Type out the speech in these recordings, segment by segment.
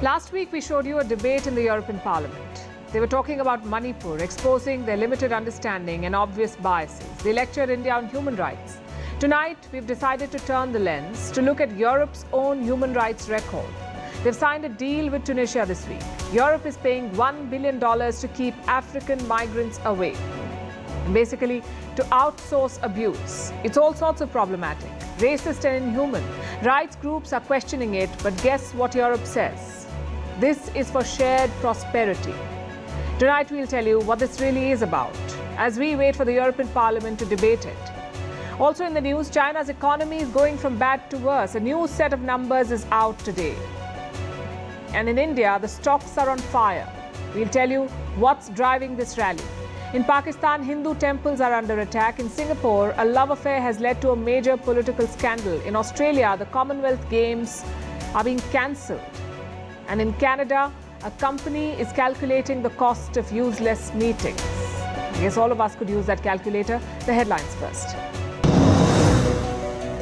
Last week, we showed you a debate in the European Parliament. They were talking about Manipur, exposing their limited understanding and obvious biases. They lectured India on human rights. Tonight, we've decided to turn the lens to look at Europe's own human rights record. They've signed a deal with Tunisia this week. Europe is paying $1 billion to keep African migrants away. And basically, to outsource abuse. It's all sorts of problematic, racist and inhuman. Rights groups are questioning it, but guess what Europe says? This is for shared prosperity. Tonight we'll tell you what this really is about as we wait for the European Parliament to debate it. Also in the news, China's economy is going from bad to worse. A new set of numbers is out today. And in India, the stocks are on fire. We'll tell you what's driving this rally. In Pakistan, Hindu temples are under attack. In Singapore, a love affair has led to a major political scandal. In Australia, the Commonwealth Games are being cancelled. And in Canada, a company is calculating the cost of useless meetings. I guess all of us could use that calculator. The headlines first.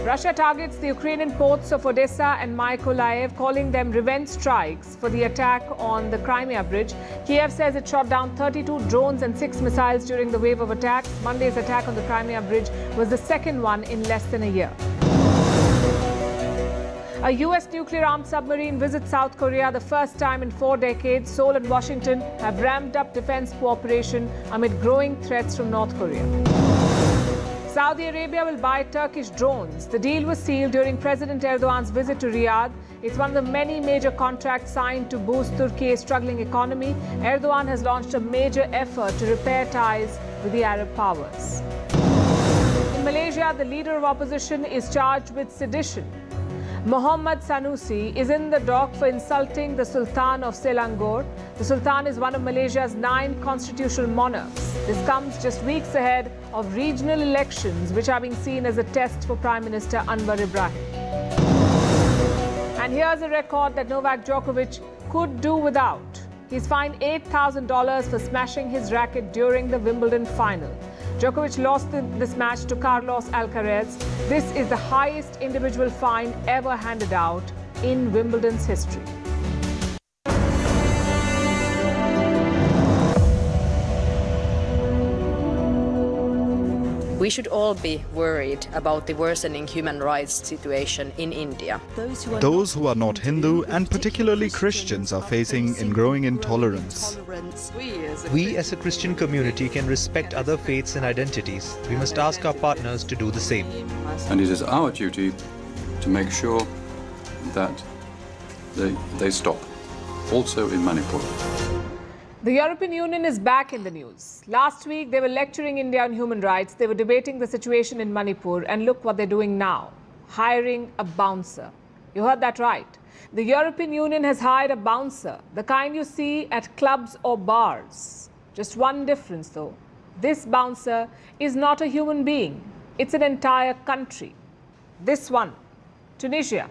Russia targets the Ukrainian ports of Odessa and Mykolaiv, calling them revenge strikes for the attack on the Crimea bridge. Kiev says it shot down 32 drones and 6 missiles during the wave of attacks. Monday's attack on the Crimea bridge was the second one in less than a year. A U.S. nuclear-armed submarine visits South Korea the first time in 4 decades. Seoul and Washington have ramped up defense cooperation amid growing threats from North Korea. Saudi Arabia will buy Turkish drones. The deal was sealed during President Erdogan's visit to Riyadh. It's one of the many major contracts signed to boost Turkey's struggling economy. Erdogan has launched a major effort to repair ties with the Arab powers. In Malaysia, the leader of opposition is charged with sedition. Muhammad Sanusi is in the dock for insulting the Sultan of Selangor. The Sultan is one of Malaysia's 9 constitutional monarchs. This comes just weeks ahead of regional elections, which are being seen as a test for Prime Minister Anwar Ibrahim. And here's a record that Novak Djokovic could do without. He's fined $8,000 for smashing his racket during the Wimbledon final. Djokovic lost this match to Carlos Alcaraz. This is the highest individual fine ever handed out in Wimbledon's history. We should all be worried about the worsening human rights situation in India. Those who are not Hindu and particularly Christians are facing growing intolerance. We as a Christian community can respect other faiths and identities. We must ask our partners to do the same. And it is our duty to make sure that they stop, also in Manipur. The European Union is back in the news. Last week, they were lecturing India on human rights. They were debating the situation in Manipur. And look what they're doing now, hiring a bouncer. You heard that right. The European Union has hired a bouncer, the kind you see at clubs or bars. Just one difference, though. This bouncer is not a human being. It's an entire country. This one, Tunisia.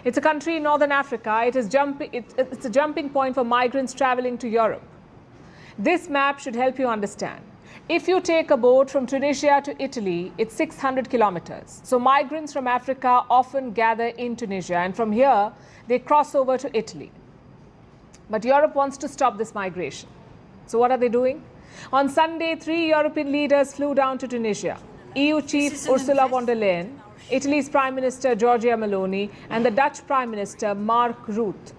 It's a country in northern Africa. It's a jumping point for migrants traveling to Europe. This map should help you understand. If you take a boat from Tunisia to Italy, it's 600 kilometers. So migrants from Africa often gather in Tunisia, and from here, they cross over to Italy. But Europe wants to stop this migration. So what are they doing? On Sunday, 3 European leaders flew down to Tunisia. EU Chief Ursula von der Leyen, Italy's Prime Minister Giorgia Meloni, and the Dutch Prime Minister Mark Rutte.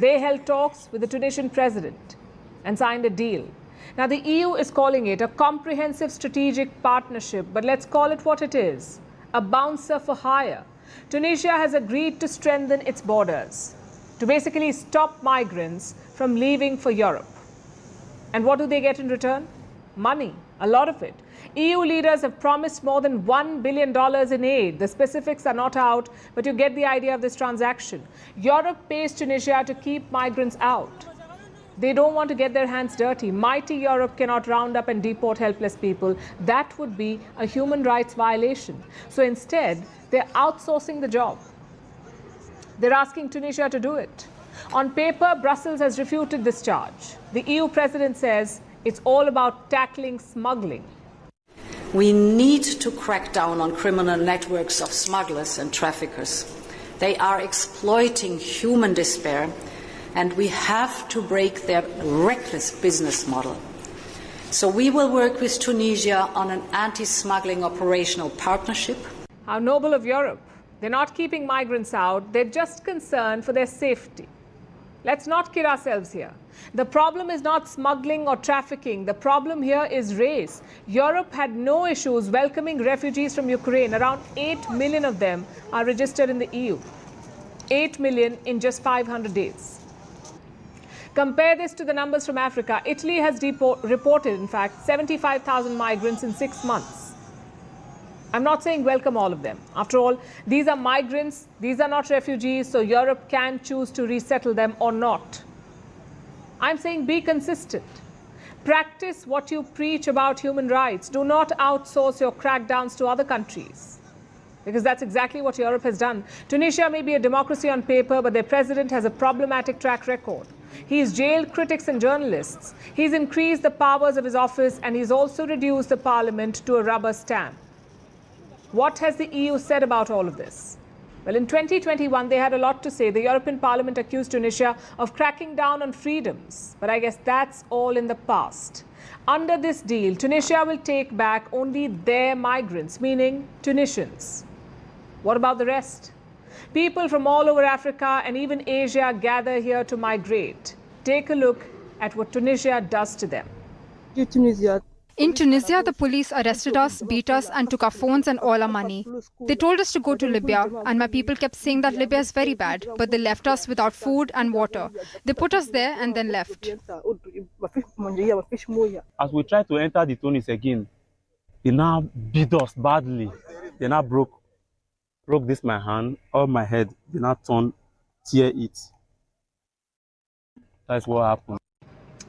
They held talks with the Tunisian president and signed a deal. Now, the EU is calling it a comprehensive strategic partnership, but let's call it what it is, a bouncer for hire. Tunisia has agreed to strengthen its borders, to basically stop migrants from leaving for Europe. And what do they get in return? Money, a lot of it. EU leaders have promised more than $1 billion in aid. The specifics are not out, but you get the idea of this transaction. Europe pays Tunisia to keep migrants out. They don't want to get their hands dirty. Mighty Europe cannot round up and deport helpless people. That would be a human rights violation. So instead, they're outsourcing the job. They're asking Tunisia to do it. On paper, Brussels has refuted this charge. The EU president says it's all about tackling smuggling. We need to crack down on criminal networks of smugglers and traffickers. They are exploiting human despair and we have to break their reckless business model. So we will work with Tunisia on an anti-smuggling operational partnership. How noble of Europe. They're not keeping migrants out, they're just concerned for their safety. Let's not kid ourselves here. The problem is not smuggling or trafficking. The problem here is race. Europe had no issues welcoming refugees from Ukraine. Around 8 million of them are registered in the EU. 8 million in just 500 days. Compare this to the numbers from Africa. Italy has reported, in fact, 75,000 migrants in 6 months. I'm not saying welcome all of them. After all, these are migrants, these are not refugees, so Europe can choose to resettle them or not. I'm saying be consistent. Practice what you preach about human rights. Do not outsource your crackdowns to other countries, because that's exactly what Europe has done. Tunisia may be a democracy on paper, but their president has a problematic track record. He's jailed critics and journalists. He's increased the powers of his office, and he's also reduced the parliament to a rubber stamp. What has the EU said about all of this? Well, in 2021, they had a lot to say. The European Parliament accused Tunisia of cracking down on freedoms. But I guess that's all in the past. Under this deal, Tunisia will take back only their migrants, meaning Tunisians. What about the rest? People from all over Africa and even Asia gather here to migrate. Take a look at what Tunisia does to them. In Tunisia, the police arrested us, beat us and took our phones and all our money. They told us to go to Libya, and my people kept saying that Libya is very bad, but they left us without food and water. They put us there and then left. As we tried to enter the Tunis again, they now beat us badly. They now broke this my hand, or my head. They now tear it. That's what happened.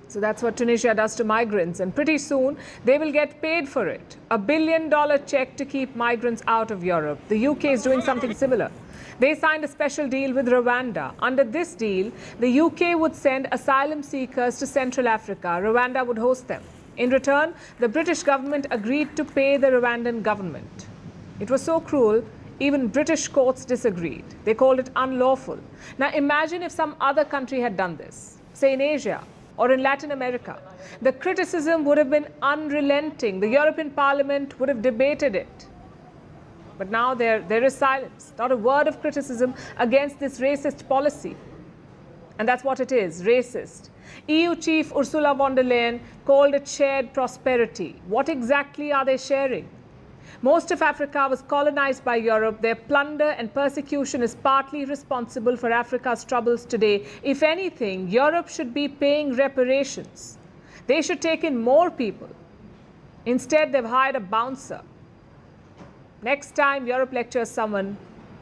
So that's what Tunisia does to migrants, and pretty soon they will get paid for it. $1 billion check to keep migrants out of Europe. The UK is doing something similar. They signed a special deal with Rwanda. Under this deal, the UK would send asylum seekers to Central Africa. Rwanda would host them. In return, the British government agreed to pay the Rwandan government. It was so cruel, even British courts disagreed. They called it unlawful. Now imagine if some other country had done this, say in Asia or in Latin America. The criticism would have been unrelenting. The European Parliament would have debated it. But now there is silence, not a word of criticism against this racist policy. And that's what it is, racist. EU chief Ursula von der Leyen called it shared prosperity. What exactly are they sharing? Most of Africa was colonized by Europe. Their plunder and persecution is partly responsible for Africa's troubles today. If anything, Europe should be paying reparations. They should take in more people. Instead, they've hired a bouncer. Next time Europe lectures someone,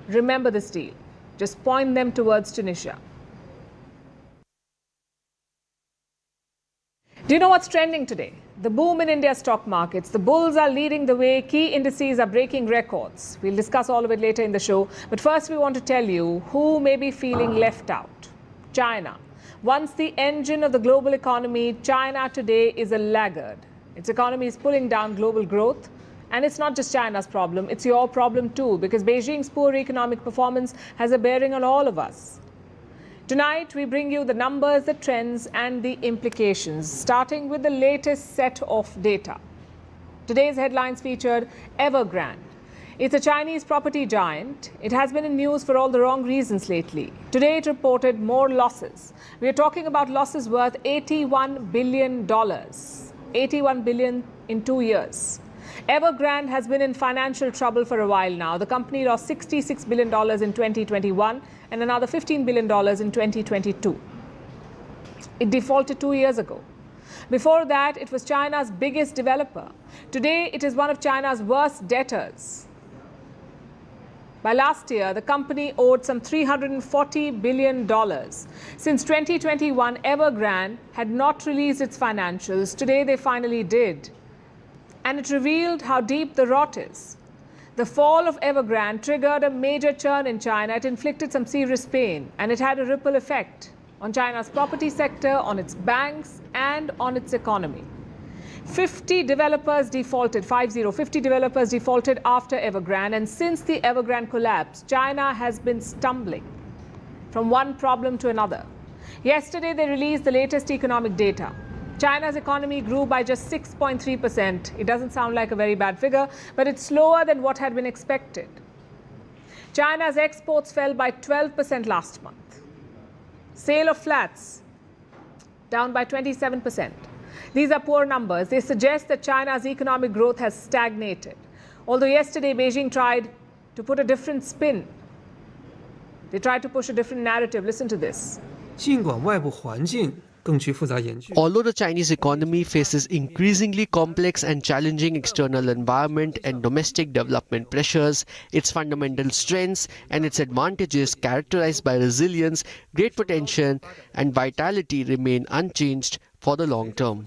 remember this deal. Just point them towards Tunisia. Do you know what's trending today? The boom in India's stock markets. The bulls are leading the way. Key indices are breaking records. We'll discuss all of it later in the show. But first, we want to tell you who may be feeling left out. China. Once the engine of the global economy, China today is a laggard. Its economy is pulling down global growth. And it's not just China's problem, it's your problem too, because Beijing's poor economic performance has a bearing on all of us. Tonight, we bring you the numbers, the trends, and the implications, starting with the latest set of data. Today's headlines featured Evergrande. It's a Chinese property giant. It has been in news for all the wrong reasons lately. Today, it reported more losses. We are talking about losses worth $81 billion. $81 billion in 2 years. Evergrande has been in financial trouble for a while now. The company lost $66 billion in 2021 and another $15 billion in 2022. It defaulted 2 years ago. Before that, it was China's biggest developer. Today, it is one of China's worst debtors. By last year, the company owed some $340 billion. Since 2021, Evergrande had not released its financials. Today, they finally did. And it revealed how deep the rot is. The fall of Evergrande triggered a major churn in China. It inflicted some serious pain, and it had a ripple effect on China's property sector, on its banks, and on its economy. 50 developers defaulted after Evergrande, and since the Evergrande collapse, China has been stumbling from one problem to another. Yesterday, they released the latest economic data. China's economy grew by just 6.3%. It doesn't sound like a very bad figure, but it's slower than what had been expected. China's exports fell by 12% last month. Sale of flats down by 27%. These are poor numbers. They suggest that China's economic growth has stagnated. Although yesterday Beijing tried to put a different spin. They tried to push a different narrative. Listen to this. Although the Chinese economy faces increasingly complex and challenging external environment and domestic development pressures, its fundamental strengths and its advantages characterized by resilience, great potential and vitality remain unchanged for the long term.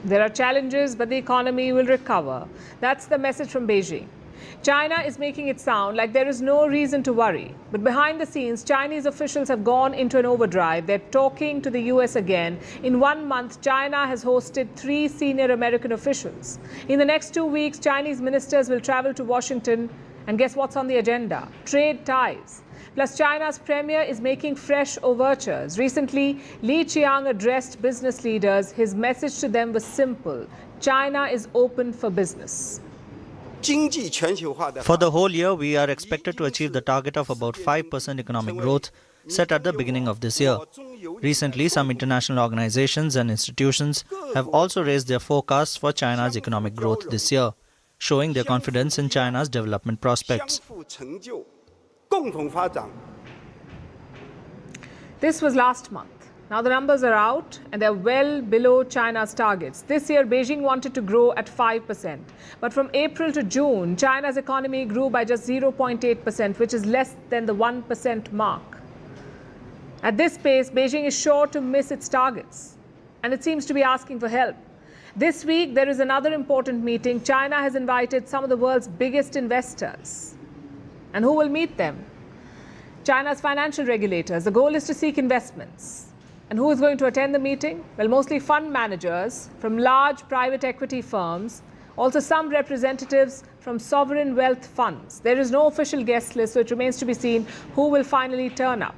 There are challenges, but the economy will recover. That's the message from Beijing. China is making it sound like there is no reason to worry. But behind the scenes, Chinese officials have gone into an overdrive. They're talking to the US again. In 1 month, China has hosted 3 senior American officials. In the next 2 weeks, Chinese ministers will travel to Washington. And guess what's on the agenda? Trade ties. Plus, China's premier is making fresh overtures. Recently, Li Qiang addressed business leaders. His message to them was simple: China is open for business. For the whole year, we are expected to achieve the target of about 5% economic growth set at the beginning of this year. Recently, some international organizations and institutions have also raised their forecasts for China's economic growth this year, showing their confidence in China's development prospects. This was last month. Now the numbers are out and they're well below China's targets. This year, Beijing wanted to grow at 5%. But from April to June, China's economy grew by just 0.8%, which is less than the 1% mark. At this pace, Beijing is sure to miss its targets. And it seems to be asking for help. This week, there is another important meeting. China has invited some of the world's biggest investors. And who will meet them? China's financial regulators. The goal is to seek investments. And who is going to attend the meeting? Well, mostly fund managers from large private equity firms, also some representatives from sovereign wealth funds. There is no official guest list, so it remains to be seen who will finally turn up.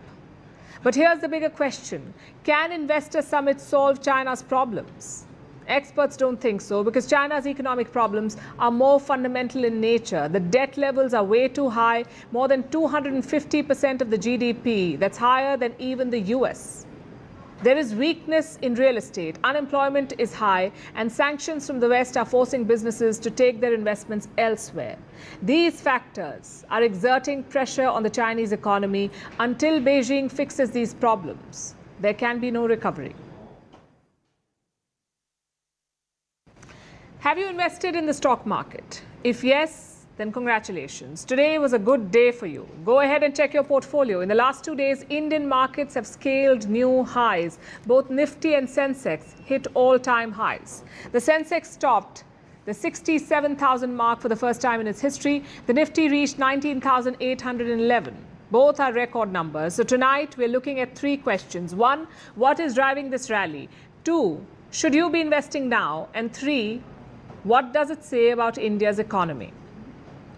But here's the bigger question. Can investor summits solve China's problems? Experts don't think so, because China's economic problems are more fundamental in nature. The debt levels are way too high, more than 250% of the GDP. That's higher than even the US. There is weakness in real estate, unemployment is high, and sanctions from the West are forcing businesses to take their investments elsewhere. These factors are exerting pressure on the Chinese economy. Until Beijing fixes these problems, there can be no recovery. Have you invested in the stock market? If yes, then congratulations. Today was a good day for you. Go ahead and check your portfolio. In the last 2 days, Indian markets have scaled new highs. Both Nifty and Sensex hit all-time highs. The Sensex topped the 67,000 mark for the first time in its history. The Nifty reached 19,811. Both are record numbers. So tonight, we're looking at 3 questions. 1, what is driving this rally? 2, should you be investing now? And 3, what does it say about India's economy?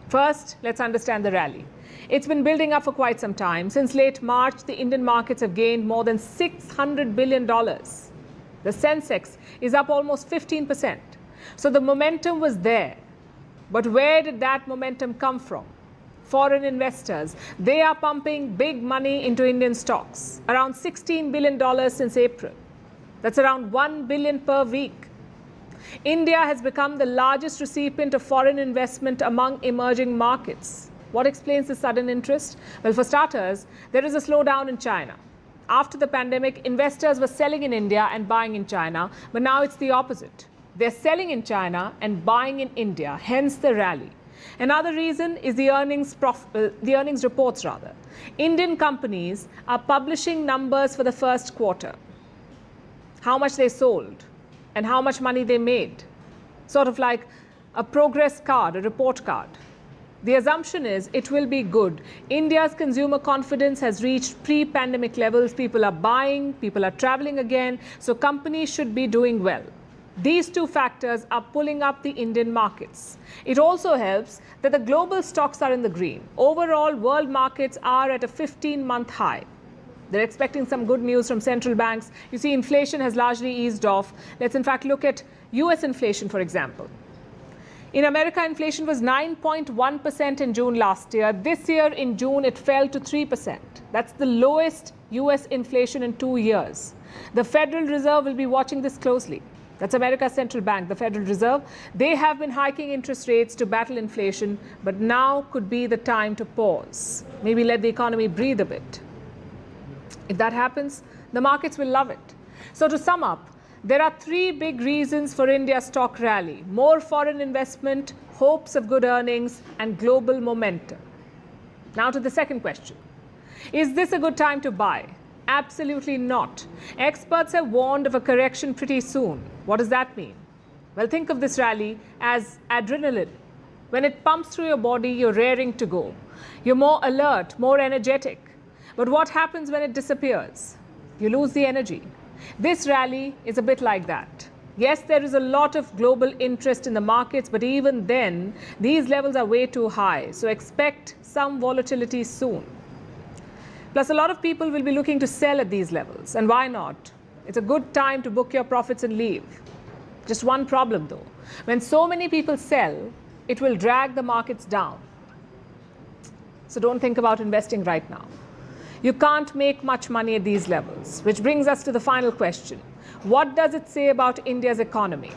First, let's understand the rally. It's been building up for quite some time. Since late March, the Indian markets have gained more than $600 billion. The Sensex is up almost 15%. So the momentum was there. But where did that momentum come from? Foreign investors, they are pumping big money into Indian stocks. Around $16 billion since April. That's around $1 billion per week. India has become the largest recipient of foreign investment among emerging markets. What explains this sudden interest? Well, for starters, there is a slowdown in China. After the pandemic, investors were selling in India and buying in China, but now it's the opposite. They're selling in China and buying in India, hence the rally. Another reason is the earnings reports. Indian companies are publishing numbers for the first quarter. How much they sold and how much money they made. Sort of like a progress card, a report card. The assumption is it will be good. India's consumer confidence has reached pre-pandemic levels. People are buying, people are traveling again, so companies should be doing well. These two factors are pulling up the Indian markets. It also helps that the global stocks are in the green. Overall, world markets are at a 15-month high. They're expecting some good news from central banks. You see, inflation has largely eased off. Let's in fact look at US inflation, for example. In America, inflation was 9.1% in June last year. This year, in June, it fell to 3%. That's the lowest US inflation in 2 years. The Federal Reserve will be watching this closely. That's America's central bank, the Federal Reserve. They have been hiking interest rates to battle inflation, but now could be the time to pause. Maybe let the economy breathe a bit. If that happens, the markets will love it. So to sum up, there are three big reasons for India's stock rally: more foreign investment, hopes of good earnings, and global momentum. Now to the second question. Is this a good time to buy? Absolutely not. Experts have warned of a correction pretty soon. What does that mean? Well, think of this rally as adrenaline. When it pumps through your body, you're raring to go. You're more alert, more energetic. But what happens when it disappears? You lose the energy. This rally is a bit like that. Yes, there is a lot of global interest in the markets, but even then, these levels are way too high. So expect some volatility soon. Plus, a lot of people will be looking to sell at these levels. And why not? It's a good time to book your profits and leave. Just one problem, though. When so many people sell, it will drag the markets down. So don't think about investing right now. You can't make much money at these levels, which brings us to the final question. What does it say about India's economy?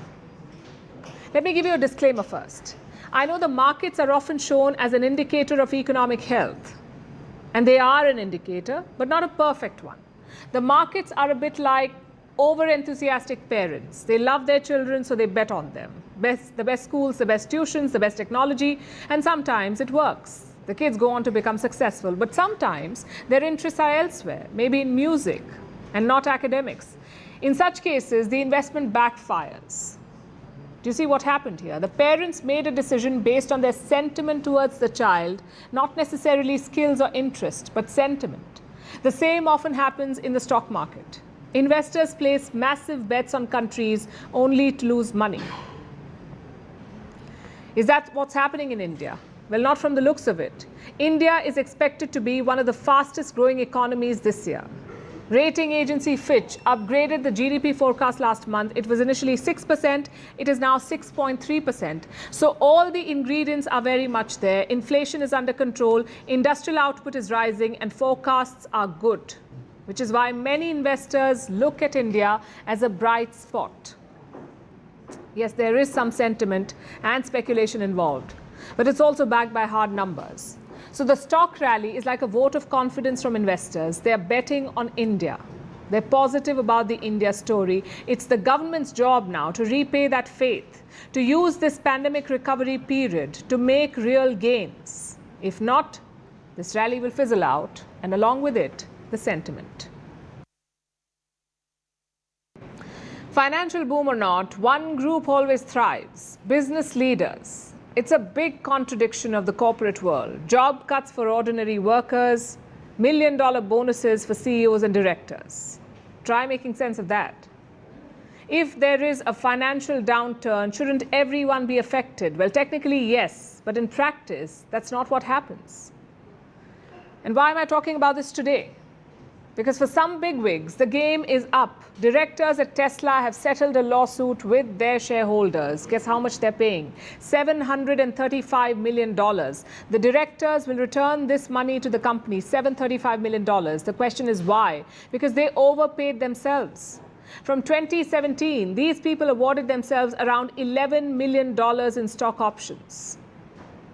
Let me give you a disclaimer first. I know the markets are often shown as an indicator of economic health. And they are an indicator, but not a perfect one. The markets are a bit like over-enthusiastic parents. They love their children, so they bet on them. The best schools, the best tuitions, the best technology, and sometimes it works. The kids go on to become successful, but sometimes their interests are elsewhere, maybe in music and not academics. In such cases, the investment backfires. Do you see what happened here? The parents made a decision based on their sentiment towards the child, not necessarily skills or interest, but sentiment. The same often happens in the stock market. Investors place massive bets on countries only to lose money. Is that what's happening in India? Well, not from the looks of it. India is expected to be one of the fastest growing economies this year. Rating agency Fitch upgraded the GDP forecast last month. It was initially 6%. It is now 6.3%. So all the ingredients are very much there. Inflation is under control. Industrial output is rising and forecasts are good, which is why many investors look at India as a bright spot. Yes, there is some sentiment and speculation involved, but it's also backed by hard numbers. So the stock rally is like a vote of confidence from investors. They are betting on India. They're positive about the India story. It's the government's job now to repay that faith, to use this pandemic recovery period to make real gains. If not, this rally will fizzle out, and along with it, the sentiment. Financial boom or not, one group always thrives: business leaders. It's a big contradiction of the corporate world. Job cuts for ordinary workers, million-dollar bonuses for CEOs and directors. Try making sense of that. If there is a financial downturn, shouldn't everyone be affected? Well, technically, yes, but in practice, that's not what happens. And why am I talking about this today? Because for some bigwigs, the game is up. Directors at Tesla have settled a lawsuit with their shareholders. Guess how much they're paying? $735 million. The directors will return this money to the company, $735 million. The question is why? Because they overpaid themselves. From 2017, these people awarded themselves around $11 million in stock options.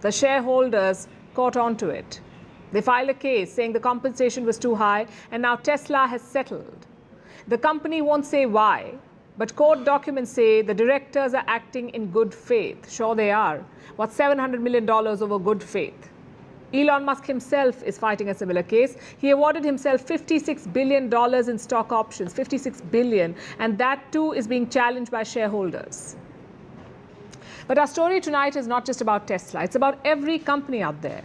The shareholders caught on to it. They filed a case saying the compensation was too high, and now Tesla has settled. The company won't say why, but court documents say the directors are acting in good faith. Sure they are. What's $700 million over good faith? Elon Musk himself is fighting a similar case. He awarded himself $56 billion in stock options, $56 billion, and that too is being challenged by shareholders. But our story tonight is not just about Tesla. It's about every company out there.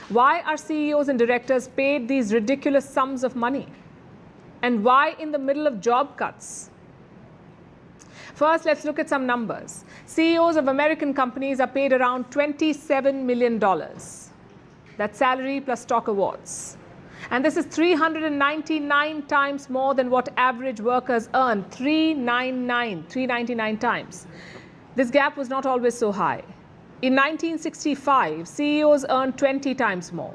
Why are CEOs and directors paid these ridiculous sums of money? And why in the middle of job cuts? First, let's look at some numbers. CEOs of American companies are paid around $27 million. That's salary plus stock awards. And this is 399 times more than what average workers earn. 399 times. This gap was not always so high. In 1965, CEOs earned 20 times more.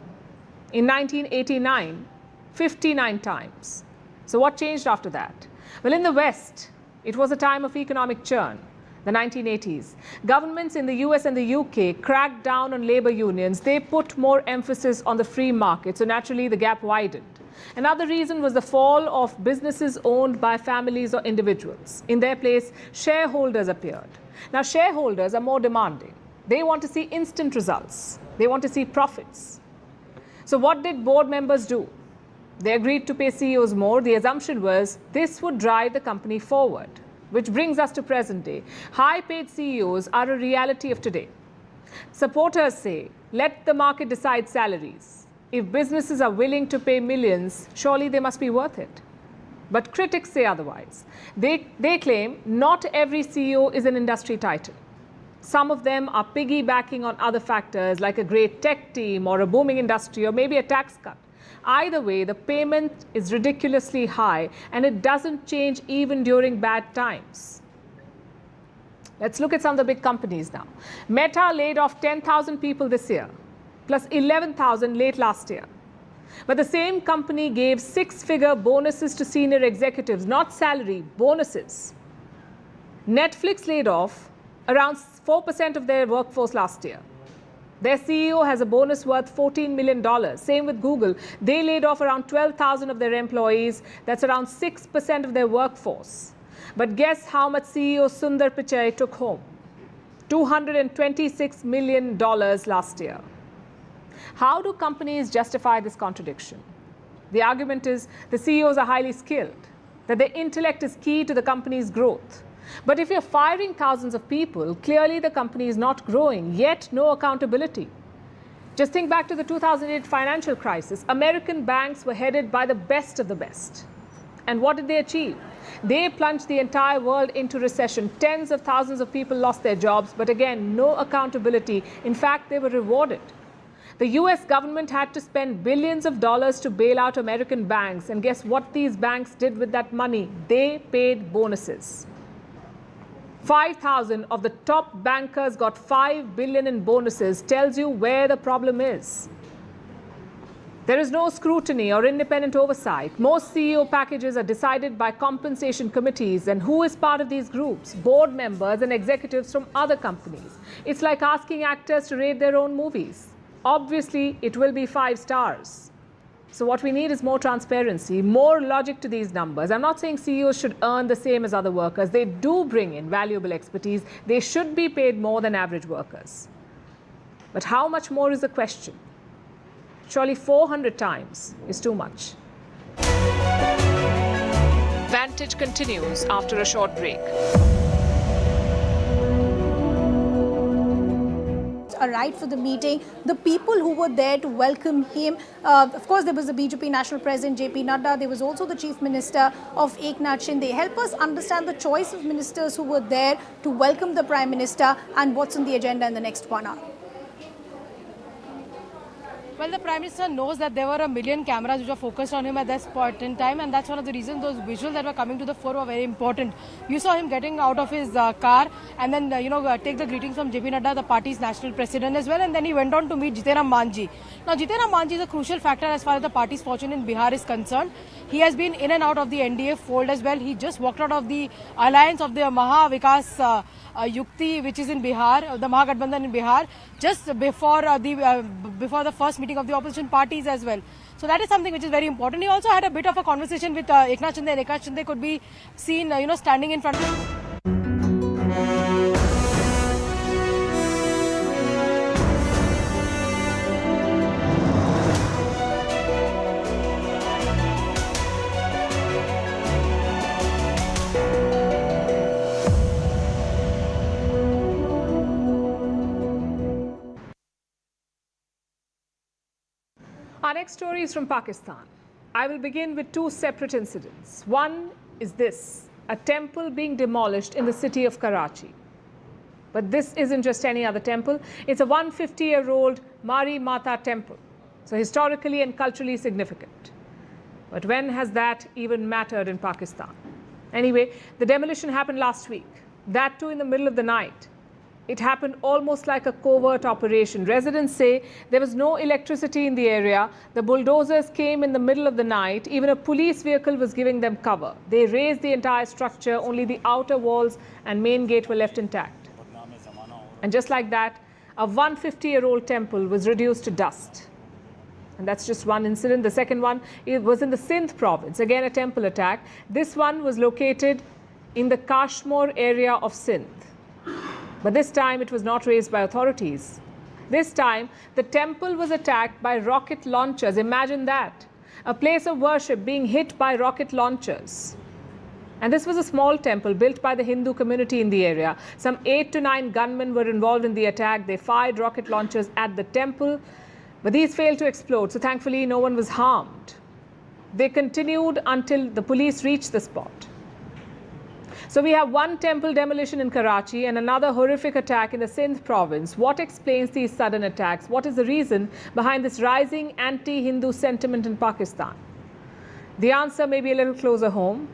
In 1989, 59 times. So what changed after that? Well, in the West, it was a time of economic churn, the 1980s. Governments in the US and the UK cracked down on labor unions. They put more emphasis on the free market, so naturally the gap widened. Another reason was the fall of businesses owned by families or individuals. In their place, shareholders appeared. Now, shareholders are more demanding. They want to see instant results. They want to see profits. So what did board members do? They agreed to pay CEOs more. The assumption was this would drive the company forward, which brings us to present day. High-paid CEOs are a reality of today. Supporters say, let the market decide salaries. If businesses are willing to pay millions, surely they must be worth it. But critics say otherwise. They claim not every CEO is an industry titan. Some of them are piggybacking on other factors like a great tech team or a booming industry or maybe a tax cut. Either way, the payment is ridiculously high and it doesn't change even during bad times. Let's look at some of the big companies now. Meta laid off 10,000 people this year, plus 11,000 late last year. But the same company gave six-figure bonuses to senior executives, not salary, bonuses. Netflix laid off around 4% of their workforce last year. Their CEO has a bonus worth $14 million. Same with Google. They laid off around 12,000 of their employees. That's around 6% of their workforce. But guess how much CEO Sundar Pichai took home? $226 million last year. How do companies justify this contradiction? The argument is the CEOs are highly skilled, that their intellect is key to the company's growth. But if you're firing thousands of people, clearly the company is not growing, yet no accountability. Just think back to the 2008 financial crisis. American banks were headed by the best of the best. And what did they achieve? They plunged the entire world into recession. Tens of thousands of people lost their jobs, but again, no accountability. In fact, they were rewarded. The US government had to spend billions of dollars to bail out American banks. And guess what these banks did with that money? They paid bonuses. 5,000 of the top bankers got $5 billion in bonuses. Tells you where the problem is. There is no scrutiny or independent oversight. Most CEO packages are decided by compensation committees. And who is part of these groups? Board members and executives from other companies. It's like asking actors to rate their own movies. Obviously, it will be 5 stars. So what we need is more transparency, more logic to these numbers. I'm not saying CEOs should earn the same as other workers. They do bring in valuable expertise. They should be paid more than average workers. But how much more is the question? Surely 400 times is too much. Vantage continues after a short break. Arrived for the meeting, the people who were there to welcome him, of course there was the BJP National President JP Nadda, there was also the Chief Minister of Eknath Shinde. Help us understand the choice of ministers who were there to welcome the Prime Minister and what's on the agenda in the next 1 hour. Well, the Prime Minister knows that there were a million cameras which were focused on him at this point in time, and that's one of the reasons those visuals that were coming to the fore were very important. You saw him getting out of his car and then, take the greetings from JP Nadda, the party's national president as well, and then he went on to meet Jitendra Manji. Now, Jitendra Manji is a crucial factor as far as the party's fortune in Bihar is concerned. He has been in and out of the NDA fold as well. He just walked out of the alliance of the Maha Vikas Yukti, which is in Bihar, the Mahagathbandhan in Bihar, just before the first meeting of the opposition parties as well. So that is something which is very important. He also had a bit of a conversation with Eknath Shinde, and Eknath Shinde could be seen, standing in front of him. Our next story is from Pakistan. I will begin with 2 separate incidents. One is this. a temple being demolished in the city of Karachi. But this isn't just any other temple. It's a 150-year-old Mari Mata temple, so historically and culturally significant. But when has that even mattered in Pakistan? Anyway, the demolition happened last week, that too in the middle of the night. It happened almost like a covert operation. Residents say there was no electricity in the area. The bulldozers came in the middle of the night. Even a police vehicle was giving them cover. They razed the entire structure. Only the outer walls and main gate were left intact. And just like that, a 150-year-old temple was reduced to dust. And that's just one incident. The second one was in the Sindh province. Again, a temple attack. This one was located in the Kashmir area of Sindh. But this time it was not raised by authorities. This time the temple was attacked by rocket launchers. Imagine that. A place of worship being hit by rocket launchers. And this was a small temple built by the Hindu community in the area. Some 8 to 9 gunmen were involved in the attack. They fired rocket launchers at the temple, but these failed to explode. So thankfully no one was harmed. They continued until the police reached the spot. So we have one temple demolition in Karachi and another horrific attack in the Sindh province. What explains these sudden attacks? What is the reason behind this rising anti-Hindu sentiment in Pakistan? The answer may be a little closer home.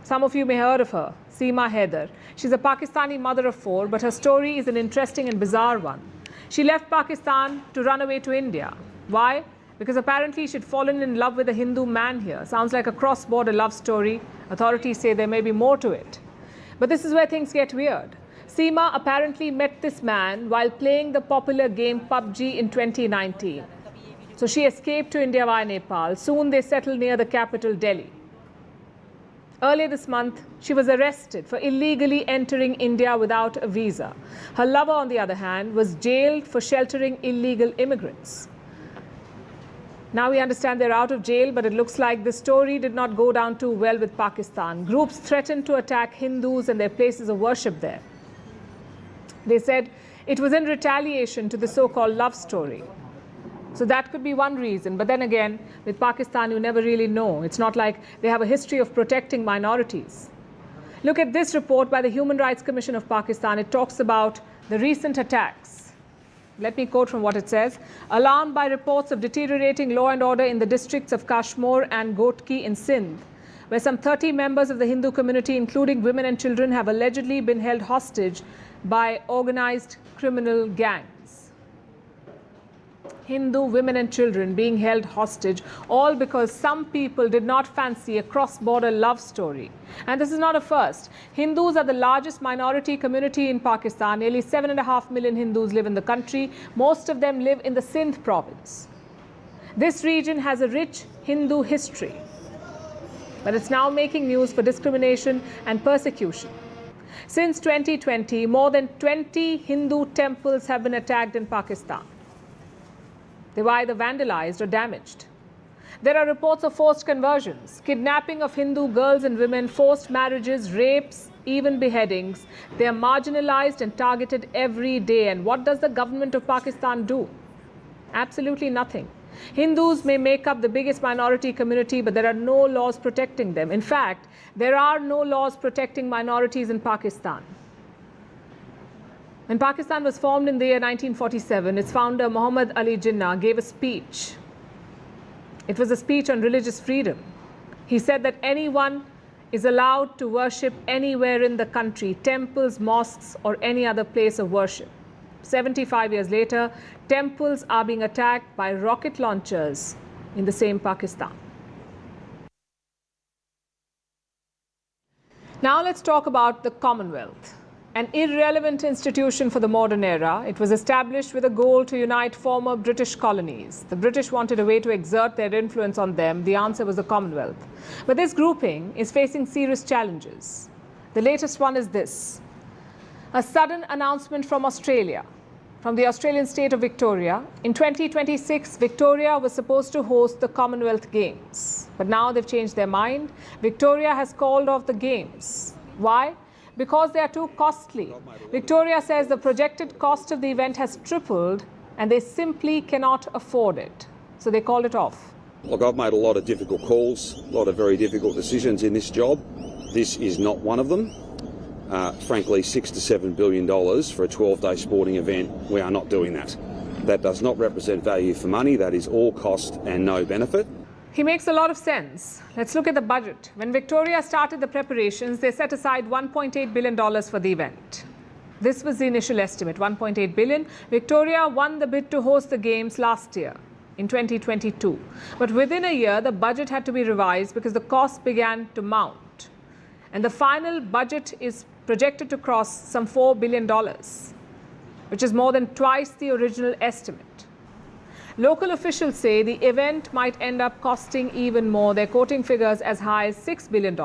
Some of you may have heard of her, Seema Haider. She's a Pakistani mother of 4, but her story is an interesting and bizarre one. She left Pakistan to run away to India. Why? Because apparently she'd fallen in love with a Hindu man here. Sounds like a cross-border love story. Authorities say there may be more to it. But this is where things get weird. Seema apparently met this man while playing the popular game PUBG in 2019. So she escaped to India via Nepal. Soon they settled near the capital, Delhi. Earlier this month, she was arrested for illegally entering India without a visa. Her lover, on the other hand, was jailed for sheltering illegal immigrants. Now we understand they're out of jail, but it looks like this story did not go down too well with Pakistan. Groups threatened to attack Hindus and their places of worship there. They said it was in retaliation to the so-called love story. So that could be one reason. But then again, with Pakistan, you never really know. It's not like they have a history of protecting minorities. Look at this report by the Human Rights Commission of Pakistan. It talks about the recent attacks. Let me quote from what it says. Alarmed by reports of deteriorating law and order in the districts of Kashmir and Ghotki in Sindh, where some 30 members of the Hindu community, including women and children, have allegedly been held hostage by organized criminal gangs. Hindu women and children being held hostage, all because some people did not fancy a cross-border love story. And this is not a first. Hindus are the largest minority community in Pakistan. Nearly 7.5 million Hindus live in the country. Most of them live in the Sindh province. This region has a rich Hindu history, but it's now making news for discrimination and persecution. Since 2020, more than 20 Hindu temples have been attacked in Pakistan. They were either vandalized or damaged. There are reports of forced conversions, kidnapping of Hindu girls and women, forced marriages, rapes, even beheadings. They are marginalized and targeted every day. And what does the government of Pakistan do? Absolutely nothing. Hindus may make up the biggest minority community, but there are no laws protecting them. In fact, there are no laws protecting minorities in Pakistan. When Pakistan was formed in the year 1947, its founder, Muhammad Ali Jinnah, gave a speech. It was a speech on religious freedom. He said that anyone is allowed to worship anywhere in the country, temples, mosques, or any other place of worship. 75 years later, temples are being attacked by rocket launchers in the same Pakistan. Now let's talk about the Commonwealth. An irrelevant institution for the modern era. It was established with a goal to unite former British colonies. The British wanted a way to exert their influence on them. The answer was the Commonwealth. But this grouping is facing serious challenges. The latest one is this. A sudden announcement from Australia, from the Australian state of Victoria. In 2026, Victoria was supposed to host the Commonwealth Games. But now they've changed their mind. Victoria has called off the Games. Why? Because they are too costly. Victoria says the projected cost of the event has tripled and they simply cannot afford it. So they called it off. Look, I've made a lot of difficult calls, a lot of very difficult decisions in this job. This is not one of them. Frankly, $6 to $7 billion for a 12-day sporting event, we are not doing that. That does not represent value for money. That is all cost and no benefit. He makes a lot of sense. Let's look at the budget. When Victoria started the preparations, they set aside $1.8 billion for the event. This was the initial estimate, $1.8 billion. Victoria won the bid to host the Games last year, in 2022. But within a year, the budget had to be revised because the costs began to mount. And the final budget is projected to cross some $4 billion, which is more than twice the original estimate. Local officials say the event might end up costing even more. They're quoting figures as high as $6 billion.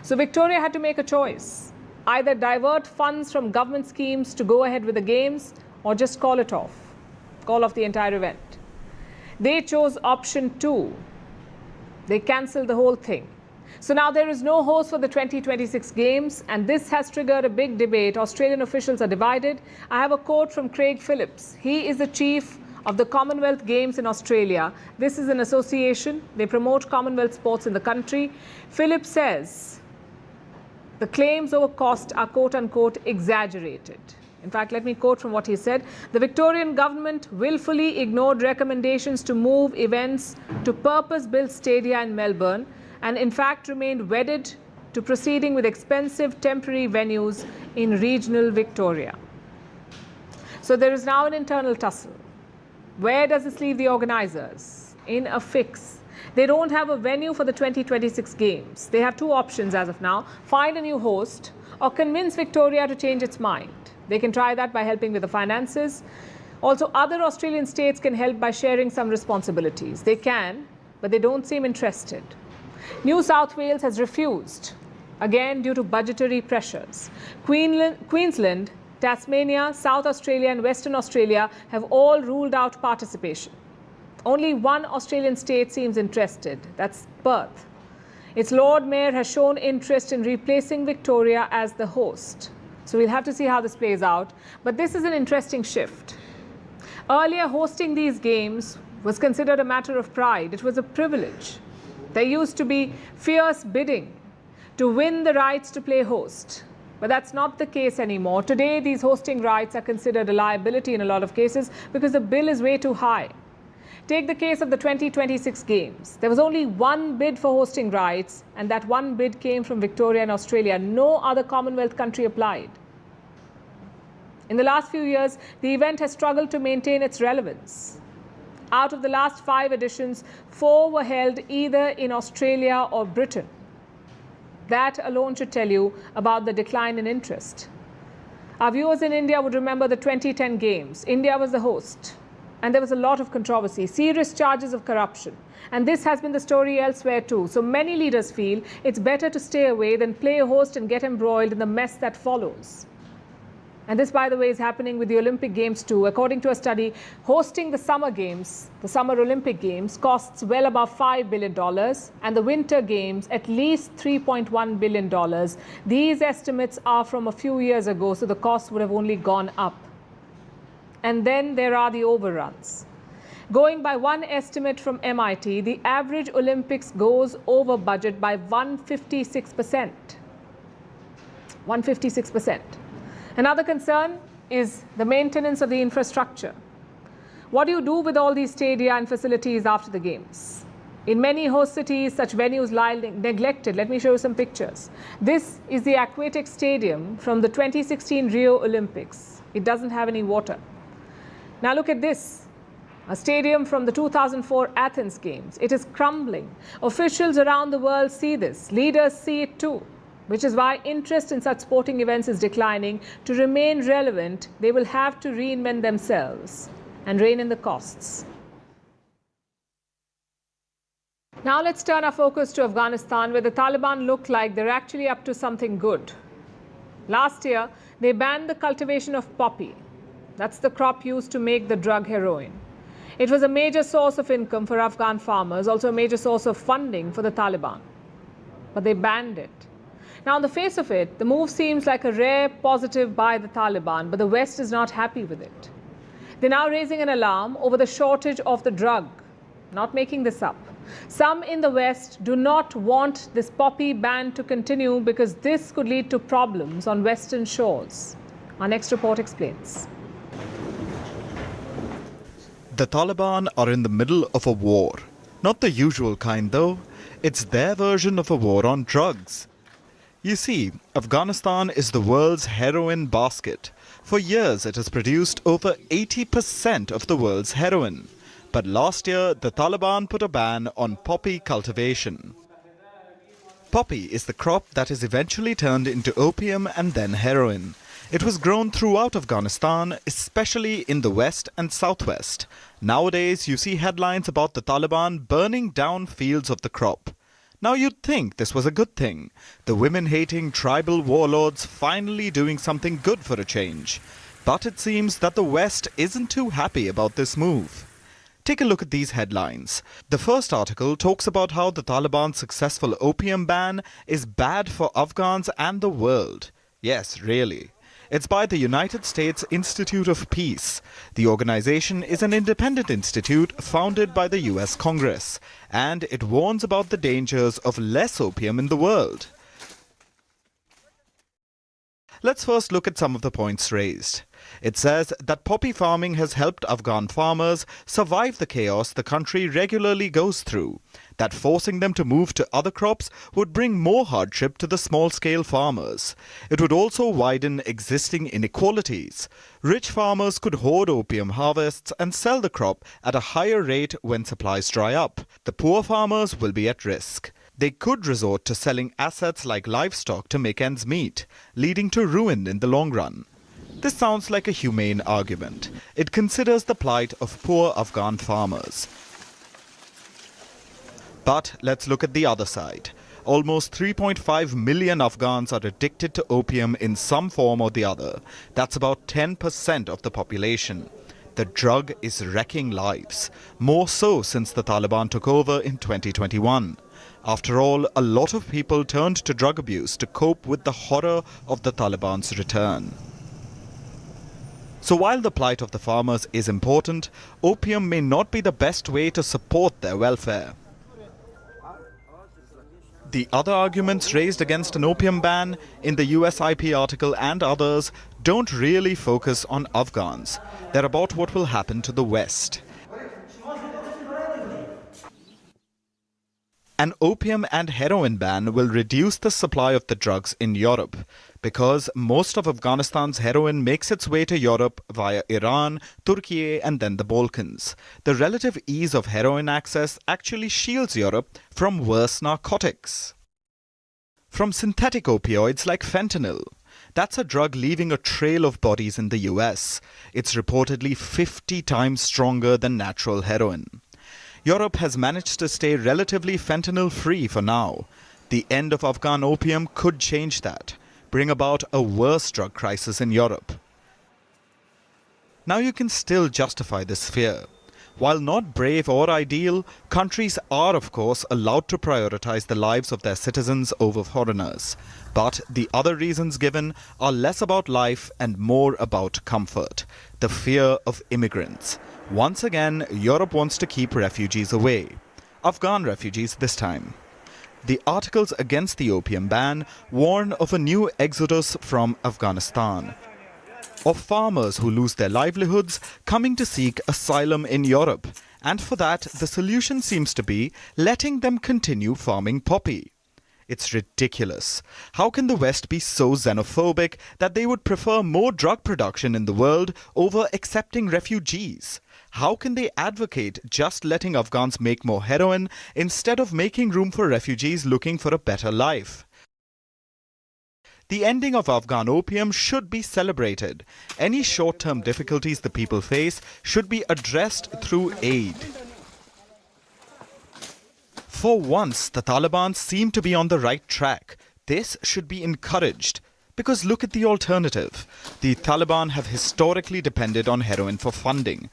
So Victoria had to make a choice. Either divert funds from government schemes to go ahead with the Games or just call it off. Call off the entire event. They chose option 2. They cancelled the whole thing. So now there is no host for the 2026 Games, and this has triggered a big debate. Australian officials are divided. I have a quote from Craig Phillips. He is the chief of the Commonwealth Games in Australia. This is an association. They promote Commonwealth sports in the country. Phillips says the claims over cost are quote-unquote exaggerated. In fact, let me quote from what he said. The Victorian government willfully ignored recommendations to move events to purpose-built stadia in Melbourne and in fact remained wedded to proceeding with expensive temporary venues in regional Victoria. So there is now an internal tussle. Where does this leave the organisers? In a fix. They don't have a venue for the 2026 Games. They have two options as of now: find a new host or convince Victoria to change its mind. They can try that by helping with the finances. Also, other Australian states can help by sharing some responsibilities. They can, but they don't seem interested. New South Wales has refused, again due to budgetary pressures. Queensland, Tasmania, South Australia and Western Australia have all ruled out participation. Only one Australian state seems interested, that's Perth. Its Lord Mayor has shown interest in replacing Victoria as the host. So we'll have to see how this plays out. But this is an interesting shift. Earlier, hosting these games was considered a matter of pride. It was a privilege. There used to be fierce bidding to win the rights to play host. But that's not the case anymore. Today, these hosting rights are considered a liability in a lot of cases because the bill is way too high. Take the case of the 2026 Games. There was only one bid for hosting rights, and that one bid came from Victoria and Australia. No other Commonwealth country applied. In the last few years, the event has struggled to maintain its relevance. Out of the last 5 editions, 4 were held either in Australia or Britain. That alone should tell you about the decline in interest. Our viewers in India would remember the 2010 Games. India was the host. And there was a lot of controversy, serious charges of corruption. And this has been the story elsewhere too. So many leaders feel it's better to stay away than play a host and get embroiled in the mess that follows. And this, by the way, is happening with the Olympic Games too. According to a study, hosting the Summer Games, the Summer Olympic Games, costs well above $5 billion, and the Winter Games at least $3.1 billion. These estimates are from a few years ago, so the costs would have only gone up. And then there are the overruns. Going by one estimate from MIT, the average Olympics goes over budget by 156%. 156%. Another concern is the maintenance of the infrastructure. What do you do with all these stadia and facilities after the Games? In many host cities, such venues lie neglected. Let me show you some pictures. This is the aquatic stadium from the 2016 Rio Olympics. It doesn't have any water. Now look at this, a stadium from the 2004 Athens Games. It is crumbling. Officials around the world see this. Leaders see it too, which is why interest in such sporting events is declining. To remain relevant, they will have to reinvent themselves and rein in the costs. Now let's turn our focus to Afghanistan, where the Taliban look like they're actually up to something good. Last year, they banned the cultivation of poppy. That's the crop used to make the drug heroin. It was a major source of income for Afghan farmers, also a major source of funding for the Taliban. But they banned it. Now, on the face of it, the move seems like a rare positive by the Taliban, but the West is not happy with it. They're now raising an alarm over the shortage of the drug. Not making this up. Some in the West do not want this poppy ban to continue because this could lead to problems on Western shores. Our next report explains. The Taliban are in the middle of a war. Not the usual kind though. It's their version of a war on drugs. You see, Afghanistan is the world's heroin basket. For years it has produced over 80% of the world's heroin. But last year, the Taliban put a ban on poppy cultivation. Poppy is the crop that is eventually turned into opium and then heroin. It was grown throughout Afghanistan, especially in the west and southwest. Nowadays, you see headlines about the Taliban burning down fields of the crop. Now you'd think this was a good thing. The women-hating tribal warlords finally doing something good for a change. But it seems that the West isn't too happy about this move. Take a look at these headlines. The first article talks about how the Taliban's successful opium ban is bad for Afghans and the world. Yes, really. It's by the United States Institute of Peace. The organization is an independent institute founded by the US Congress, and it warns about the dangers of less opium in the world. Let's first look at some of the points raised. It says that poppy farming has helped Afghan farmers survive the chaos the country regularly goes through, that forcing them to move to other crops would bring more hardship to the small-scale farmers. It would also widen existing inequalities. Rich farmers could hoard opium harvests and sell the crop at a higher rate when supplies dry up. The poor farmers will be at risk. They could resort to selling assets like livestock to make ends meet, leading to ruin in the long run. This sounds like a humane argument. It considers the plight of poor Afghan farmers. But let's look at the other side. Almost 3.5 million Afghans are addicted to opium in some form or the other. That's about 10% of the population. The drug is wrecking lives, more so since the Taliban took over in 2021. After all, a lot of people turned to drug abuse to cope with the horror of the Taliban's return. So while the plight of the farmers is important, opium may not be the best way to support their welfare. The other arguments raised against an opium ban in the USIP article and others don't really focus on Afghans. They're about what will happen to the West. An opium and heroin ban will reduce the supply of the drugs in Europe because most of Afghanistan's heroin makes its way to Europe via Iran, Turkey and then the Balkans. The relative ease of heroin access actually shields Europe from worse narcotics. From synthetic opioids like fentanyl. That's a drug leaving a trail of bodies in the US. It's reportedly 50 times stronger than natural heroin. Europe has managed to stay relatively fentanyl-free for now. The end of Afghan opium could change that, bring about a worse drug crisis in Europe. Now you can still justify this fear. While not brave or ideal, countries are of course allowed to prioritize the lives of their citizens over foreigners. But the other reasons given are less about life and more about comfort, the fear of immigrants. Once again, Europe wants to keep refugees away. Afghan refugees this time. The articles against the opium ban warn of a new exodus from Afghanistan, of farmers who lose their livelihoods coming to seek asylum in Europe. And for that, the solution seems to be letting them continue farming poppy. It's ridiculous. How can the West be so xenophobic that they would prefer more drug production in the world over accepting refugees? How can they advocate just letting Afghans make more heroin instead of making room for refugees looking for a better life? The ending of Afghan opium should be celebrated. Any short-term difficulties the people face should be addressed through aid. For once, the Taliban seem to be on the right track. This should be encouraged. Because look at the alternative. The Taliban have historically depended on heroin for funding.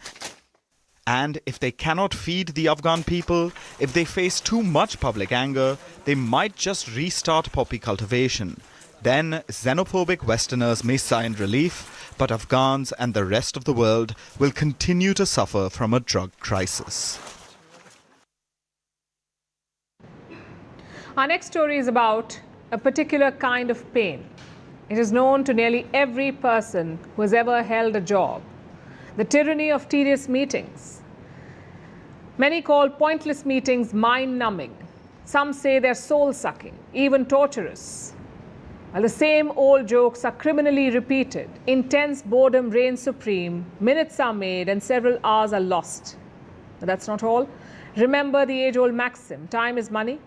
And if they cannot feed the Afghan people, if they face too much public anger, they might just restart poppy cultivation. Then xenophobic Westerners may sign relief, but Afghans and the rest of the world will continue to suffer from a drug crisis. Our next story is about a particular kind of pain. It is known to nearly every person who has ever held a job. The tyranny of tedious meetings. Many call pointless meetings mind-numbing. Some say they're soul-sucking, even torturous. While the same old jokes are criminally repeated, intense boredom reigns supreme, minutes are made and several hours are lost. But that's not all. Remember the age-old maxim, time is money?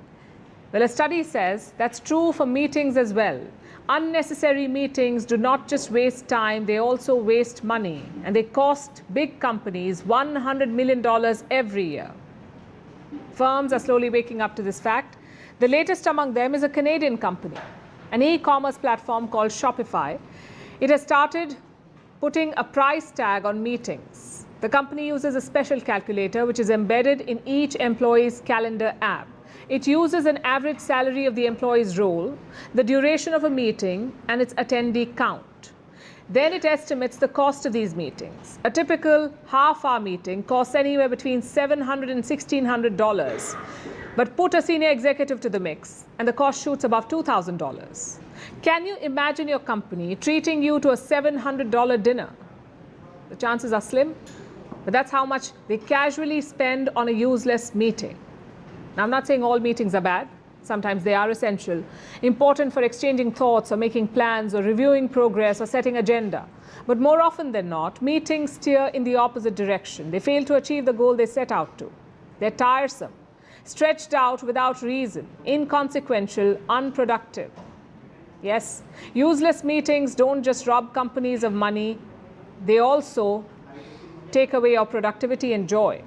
Well, a study says that's true for meetings as well. Unnecessary meetings do not just waste time, they also waste money. And they cost big companies $100 million every year. Firms are slowly waking up to this fact. The latest among them is a Canadian company, an e-commerce platform called Shopify. It has started putting a price tag on meetings. The company uses a special calculator which is embedded in each employee's calendar app. It uses an average salary of the employee's role, the duration of a meeting, and its attendee count. Then it estimates the cost of these meetings. A typical half-hour meeting costs anywhere between $700 and $1,600. But put a senior executive to the mix, and the cost shoots above $2,000. Can you imagine your company treating you to a $700 dinner? The chances are slim, but that's how much they casually spend on a useless meeting. Now, I'm not saying all meetings are bad. Sometimes they are essential, important for exchanging thoughts or making plans or reviewing progress or setting agenda. But more often than not, meetings steer in the opposite direction. They fail to achieve the goal they set out to. They're tiresome, stretched out without reason, inconsequential, unproductive. Yes, useless meetings don't just rob companies of money, they also take away your productivity and joy.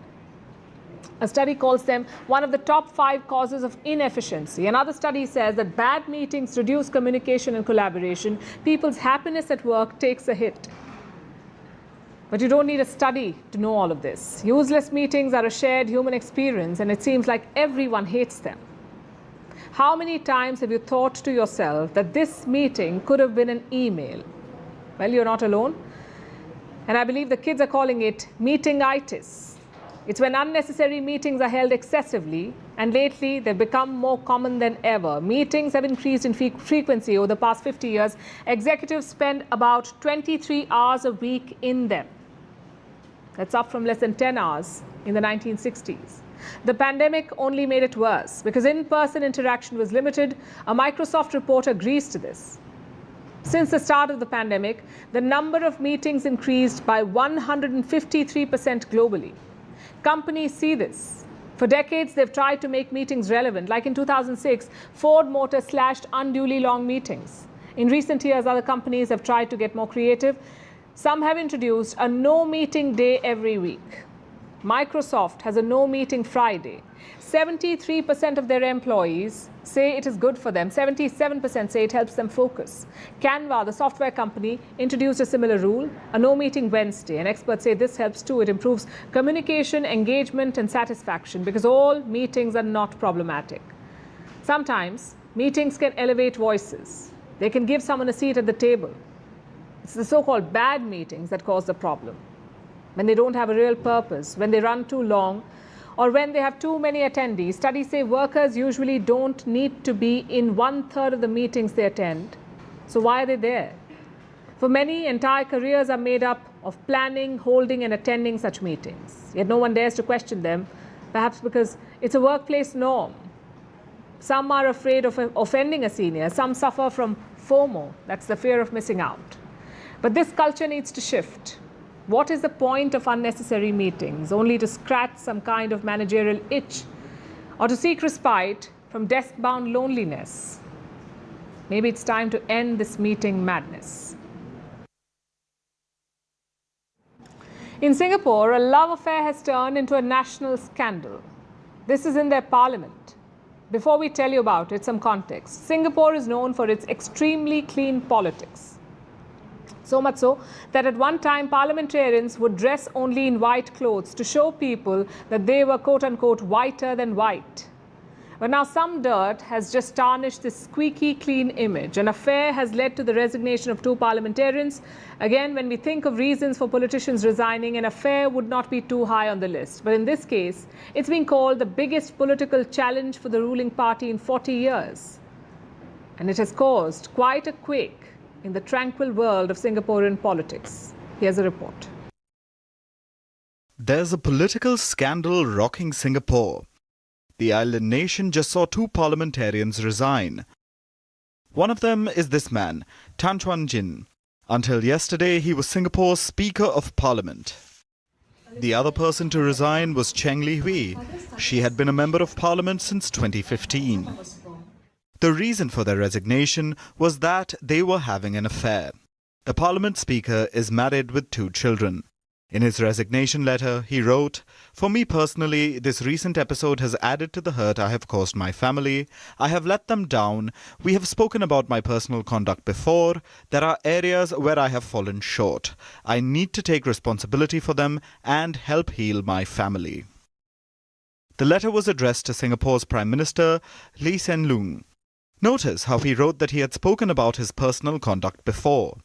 A study calls them one of the top 5 causes of inefficiency. Another study says that bad meetings reduce communication and collaboration. People's happiness at work takes a hit. But you don't need a study to know all of this. Useless meetings are a shared human experience, and it seems like everyone hates them. How many times have you thought to yourself that this meeting could have been an email? Well, you're not alone. And I believe the kids are calling it meetingitis. It's when unnecessary meetings are held excessively, and lately they've become more common than ever. Meetings have increased in frequency over the past 50 years. Executives spend about 23 hours a week in them. That's up from less than 10 hours in the 1960s. The pandemic only made it worse because in-person interaction was limited. A Microsoft report agrees to this. Since the start of the pandemic, the number of meetings increased by 153% globally. Companies see this. For decades, they've tried to make meetings relevant. Like in 2006, Ford Motor slashed unduly long meetings. In recent years, other companies have tried to get more creative. Some have introduced a no-meeting day every week. Microsoft has a no-meeting Friday. 73% of their employees say it is good for them. 77% say it helps them focus. Canva, the software company, introduced a similar rule, a no-meeting Wednesday. And experts say this helps too. It improves communication, engagement, and satisfaction because all meetings are not problematic. Sometimes meetings can elevate voices. They can give someone a seat at the table. It's the so-called bad meetings that cause the problem. When they don't have a real purpose, when they run too long, or when they have too many attendees. Studies say workers usually don't need to be in 1/3 of the meetings they attend. So why are they there? For many, entire careers are made up of planning, holding, and attending such meetings. Yet no one dares to question them, perhaps because it's a workplace norm. Some are afraid of offending a senior. Some suffer from FOMO, that's the fear of missing out. But this culture needs to shift. What is the point of unnecessary meetings? Only to scratch some kind of managerial itch or to seek respite from desk-bound loneliness? Maybe it's time to end this meeting madness. In Singapore, a love affair has turned into a national scandal. This is in their parliament. Before we tell you about it, some context. Singapore is known for its extremely clean politics. So much so that at one time parliamentarians would dress only in white clothes to show people that they were quote-unquote whiter than white. But now some dirt has just tarnished this squeaky clean image. An affair has led to the resignation of 2 parliamentarians. Again, when we think of reasons for politicians resigning, an affair would not be too high on the list. But in this case, it's been called the biggest political challenge for the ruling party in 40 years. And it has caused quite a quake in the tranquil world of Singaporean politics. Here's a report. There's a political scandal rocking Singapore. The island nation just saw 2 parliamentarians resign. One of them is this man, Tan Chuan Jin. Until yesterday, he was Singapore's Speaker of Parliament. The other person to resign was Cheng Li Hui. She had been a member of Parliament since 2015. The reason for their resignation was that they were having an affair. The Parliament Speaker is married with 2 children. In his resignation letter, he wrote, "For me personally, this recent episode has added to the hurt I have caused my family. I have let them down. We have spoken about my personal conduct before. There are areas where I have fallen short. I need to take responsibility for them and help heal my family." The letter was addressed to Singapore's Prime Minister, Lee Hsien Loong. Notice how he wrote that he had spoken about his personal conduct before.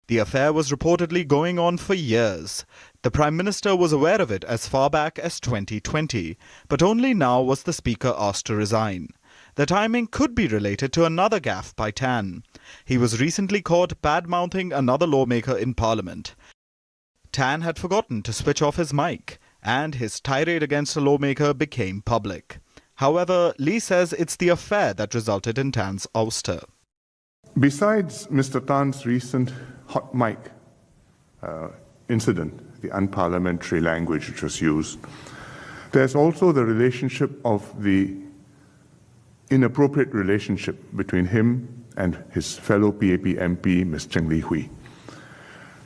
The affair was reportedly going on for years. The Prime Minister was aware of it as far back as 2020, but only now was the Speaker asked to resign. The timing could be related to another gaffe by Tan. He was recently caught bad-mouthing another lawmaker in Parliament. Tan had forgotten to switch off his mic, and his tirade against a lawmaker became public. However, Lee says it's the affair that resulted in Tan's ouster. Besides Mr. Tan's recent hot mic incident, the unparliamentary language which was used, there's also the relationship of the inappropriate relationship between him and his fellow PAP MP, Ms. Cheng Li Hui.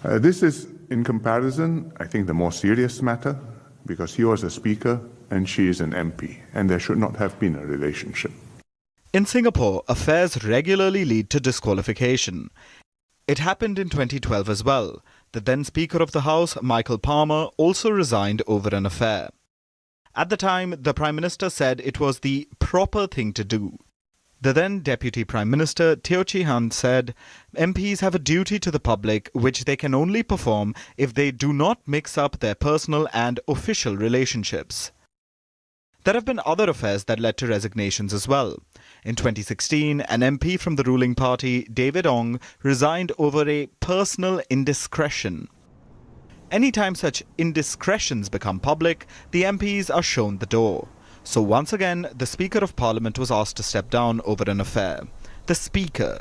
This is, in comparison, I think the more serious matter, because he was a speaker and she is an MP, and there should not have been a relationship. In Singapore, affairs regularly lead to disqualification. It happened in 2012 as well. The then Speaker of the House, Michael Palmer, also resigned over an affair. At the time, the Prime Minister said it was the proper thing to do. The then Deputy Prime Minister, Teo Chee Han, said, "MPs have a duty to the public which they can only perform if they do not mix up their personal and official relationships." There have been other affairs that led to resignations as well. In 2016, an MP from the ruling party, David Ong, resigned over a personal indiscretion. Anytime such indiscretions become public, the MPs are shown the door. So once again, the Speaker of Parliament was asked to step down over an affair. The Speaker.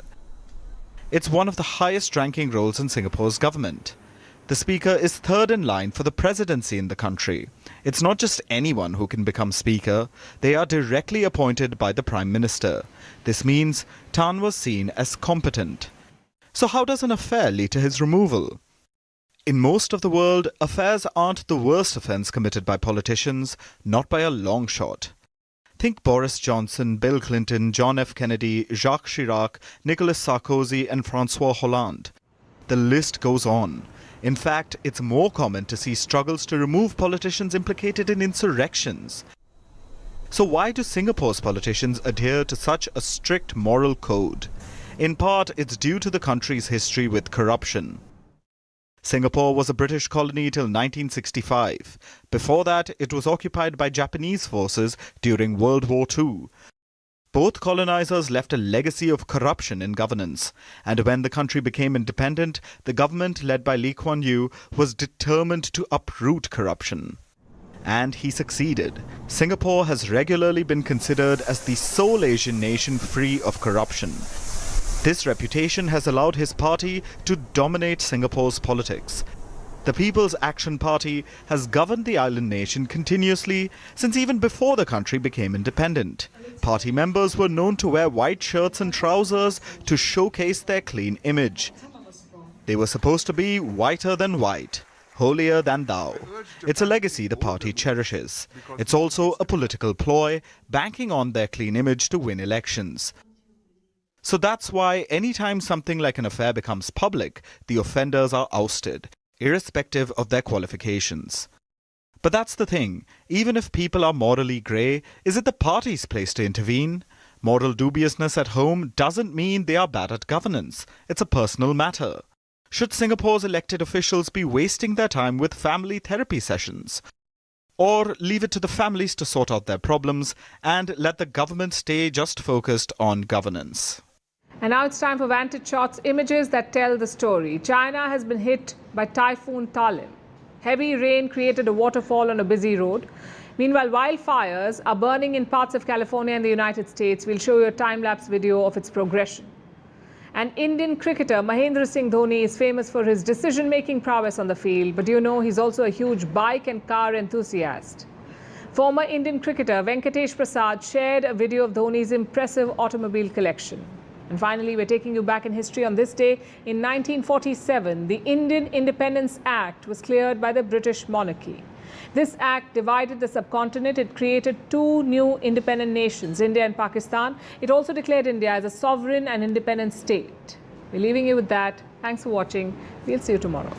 It's one of the highest-ranking roles in Singapore's government. The Speaker is third in line for the presidency in the country. It's not just anyone who can become Speaker. They are directly appointed by the Prime Minister. This means Tan was seen as competent. So how does an affair lead to his removal? In most of the world, affairs aren't the worst offence committed by politicians, not by a long shot. Think Boris Johnson, Bill Clinton, John F. Kennedy, Jacques Chirac, Nicolas Sarkozy and François Hollande. The list goes on. In fact, it's more common to see struggles to remove politicians implicated in insurrections. So why do Singapore's politicians adhere to such a strict moral code? In part, it's due to the country's history with corruption. Singapore was a British colony till 1965. Before that, it was occupied by Japanese forces during World War II. Both colonizers left a legacy of corruption in governance, and when the country became independent, the government led by Lee Kuan Yew was determined to uproot corruption. And he succeeded. Singapore has regularly been considered as the sole Asian nation free of corruption. This reputation has allowed his party to dominate Singapore's politics. The People's Action Party has governed the island nation continuously since even before the country became independent. Party members were known to wear white shirts and trousers to showcase their clean image. They were supposed to be whiter than white, holier than thou. It's a legacy the party cherishes. It's also a political ploy, banking on their clean image to win elections. So that's why anytime something like an affair becomes public, the offenders are ousted, irrespective of their qualifications. But that's the thing. Even if people are morally grey, is it the party's place to intervene? Moral dubiousness at home doesn't mean they are bad at governance. It's a personal matter. Should Singapore's elected officials be wasting their time with family therapy sessions? Or leave it to the families to sort out their problems and let the government stay just focused on governance? And now it's time for Vantage Shots, images that tell the story. China has been hit by Typhoon Talim. Heavy rain created a waterfall on a busy road. Meanwhile, wildfires are burning in parts of California and the United States. We'll show you a time-lapse video of its progression. And Indian cricketer Mahendra Singh Dhoni is famous for his decision-making prowess on the field. But do you know he's also a huge bike and car enthusiast? Former Indian cricketer Venkatesh Prasad shared a video of Dhoni's impressive automobile collection. And finally, we're taking you back in history. On this day, in 1947, the Indian Independence Act was cleared by the British monarchy. This act divided the subcontinent. It created two new independent nations, India and Pakistan. It also declared India as a sovereign and independent state. We're leaving you with that. Thanks for watching. We'll see you tomorrow.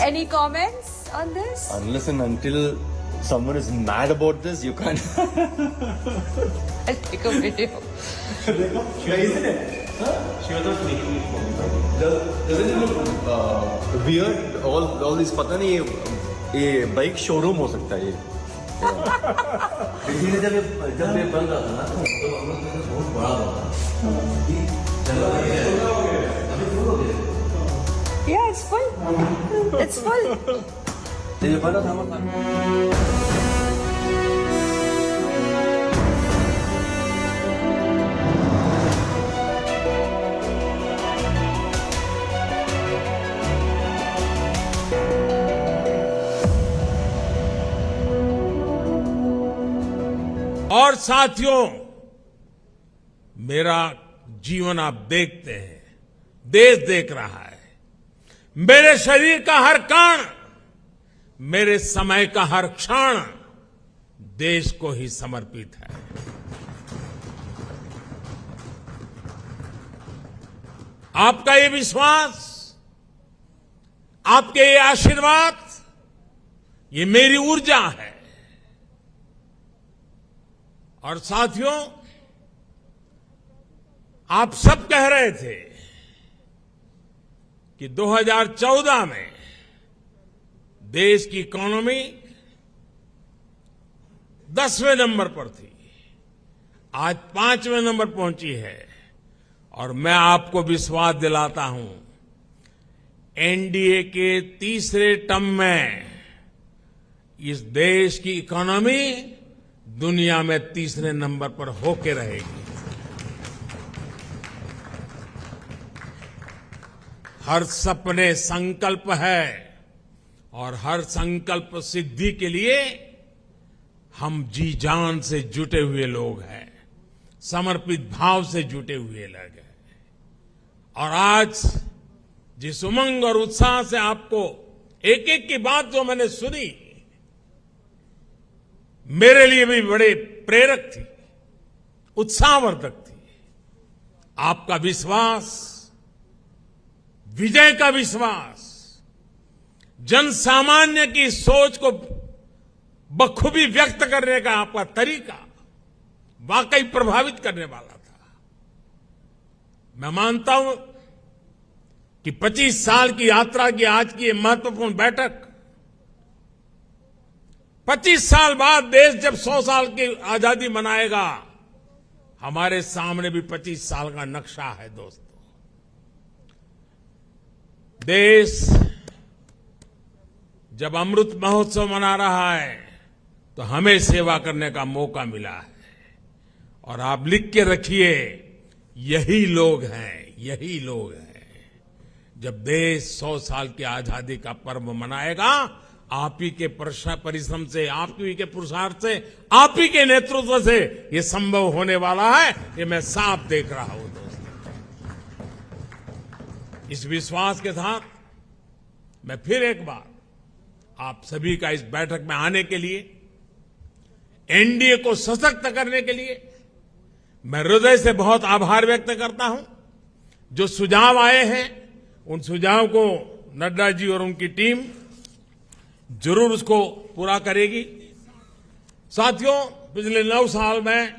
Any comments on this? Unless and until someone is mad about this, you can't. I'll take a video. Isn't it? Huh? She was not making it for me. Doesn't it look weird? All this, पता नहीं ये bike showroom हो सकता है ये. जब ये बन रहा था ना तो हम लोग बहुत बड़ा था. Yeah, it's full. It's full. ये बन रहा था हमारा. और साथियों, मेरा जीवन आप देखते हैं, देश देख रहा है. मेरे शरीर का हर कण, मेरे समय का हर क्षण देश को ही समर्पित है. आपका ये विश्वास, आपके ये आशीर्वाद, ये मेरी ऊर्जा है. और साथियों, आप सब कह रहे थे कि 2014 में देश की इकोनॉमी 10वें नंबर पर थी, आज 5वें नंबर पहुंची है. और मैं आपको विश्वास दिलाता हूं, एनडीए के तीसरे टर्म में इस देश की इकोनॉमी दुनिया में तीसरे नंबर पर होके रहेगी. हर सपने संकल्प है और हर संकल्प सिद्धि के लिए हम जी जान से जुटे हुए लोग हैं, समर्पित भाव से जुटे हुए लोग हैं. और आज जिस उमंग और उत्साह से आपको एक एक की बात जो मैंने सुनी, मेरे लिए भी बड़े प्रेरक थी, उत्साहवर्धक थी. आपका विश्वास, विजय का विश्वास, जन सामान्य की सोच को बखूबी व्यक्त करने का आपका तरीका वाकई प्रभावित करने वाला था. मैं मानता हूं कि 25 साल की यात्रा की आज की ये महत्वपूर्ण बैठक 25 साल बाद देश जब 100 साल की आजादी मनाएगा, हमारे सामने भी 25 साल का नक्शा है दोस्तों। देश जब अमृत महोत्सव मना रहा है तो हमें सेवा करने का मौका मिला है। और आप लिख के रखिए, यही लोग हैं, यही लोग हैं। जब देश 100 साल की आजादी का पर्व मनाएगा, आप ही के परिश्रम से, आप ही के पुरुषार्थ से, आप ही के नेतृत्व से ये संभव होने वाला है, ये मैं साफ देख रहा हूं दोस्तों। इस विश्वास के साथ मैं फिर एक बार आप सभी का इस बैठक में आने के लिए, एनडीए को सशक्त करने के लिए मैं हृदय से बहुत आभार व्यक्त करता हूं। जो सुझाव आए हैं, उन सुझाव को नड्डा जी और उनकी टीम जरूर उसको पूरा करेगी। साथियों, पिछले 9 साल में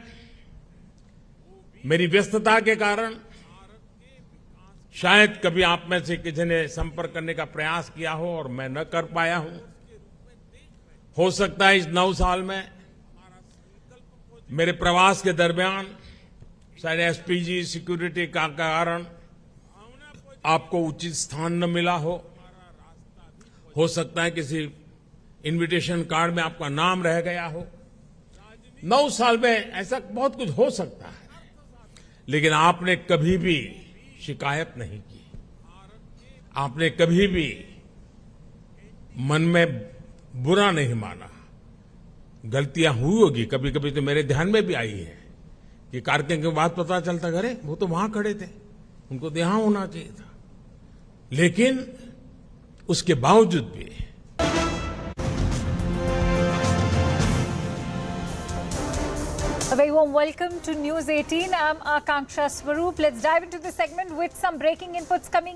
मेरी व्यस्तता के कारण शायद कभी आप में से किसी ने संपर्क करने का प्रयास किया हो और मैं न कर पाया हूं। हो सकता है इस 9 साल में मेरे प्रवास के दरमियान शायद एसपीजी सिक्योरिटी का कारण आपको उचित स्थान न मिला हो सकता है किसी इनविटेशन कार्ड में आपका नाम रह गया हो। 9 साल में ऐसा बहुत कुछ हो सकता है, लेकिन आपने कभी भी शिकायत नहीं की, आपने कभी भी मन में बुरा नहीं माना। गलतियां हुई होगी, कभी कभी तो मेरे ध्यान में भी आई है कि कार्यक्रम के बाद पता चलता, अरे वो तो वहां खड़े थे, उनको तो यहां होना चाहिए था। लेकिन उसके बावजूद भी A very warm welcome to News 18. I'm Akanksha Swaroop. Let's dive into the segment with some breaking inputs coming